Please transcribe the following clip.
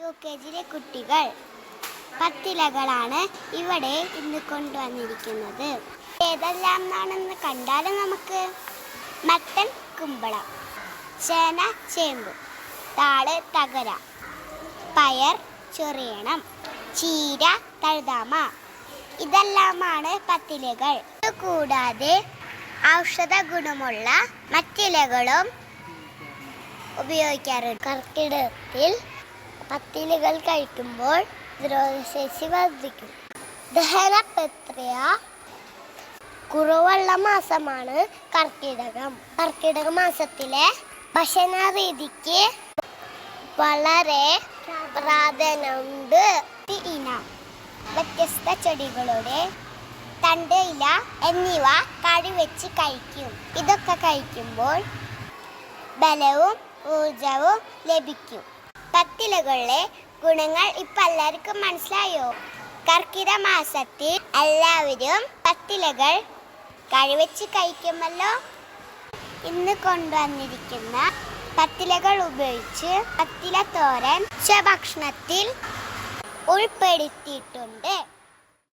യുകെജിയിലെ കുട്ടികൾ പത്തിലകളാണ് ഇവിടെ ഇന്ന് കൊണ്ടുവന്നിരിക്കുന്നത്. ഏതെല്ലാം ആണെന്ന് കണ്ടാലും നമുക്ക് മത്തൻ കുമ്പളം, ചേന ചേമ്പ്, താള് തകര, പയർ ചൊറിയണം, ചീര തഴുതാമ, ഇതെല്ലാമാണ് പത്തിലകൾ. കൂടാതെ ഔഷധ ഗുണമുള്ള മറ്റിലകളും ഉപയോഗിക്കാറുണ്ട്. കർക്കിടകത്തിൽ പത്തിലകൾ കഴിക്കുമ്പോൾ പ്രതിരോധശേഷി വർദ്ധിക്കും. ദഹനപ്രക്രിയ കുറവുള്ള മാസമാണ് കർക്കിടകം. കർക്കിടക മാസത്തിലെ ഭക്ഷണ രീതിക്ക് വളരെ പ്രാധാന്യമുണ്ട്. ഇനം വ്യത്യസ്ത ചെടികളുടെ തണ്ട്, ഇല എന്നിവ കറി വെച്ച് കഴിക്കും. ഇതൊക്കെ കഴിക്കുമ്പോൾ ബലവും ഊർജവും ലഭിക്കും. പത്തിലകളിലെ ഗുണങ്ങൾ ഇപ്പം എല്ലാവർക്കും മനസ്സിലായോ? കർക്കിടക മാസത്തിൽ എല്ലാവരും പത്തിലകൾ കഴിവെച്ച് കഴിക്കുമല്ലോ. ഇന്ന് കൊണ്ടുവന്നിരിക്കുന്ന പത്തിലകൾ ഉപയോഗിച്ച് പത്തില തോരൻ ഭക്ഷണത്തിൽ ഉൾപ്പെടുത്തിയിട്ടുണ്ട്.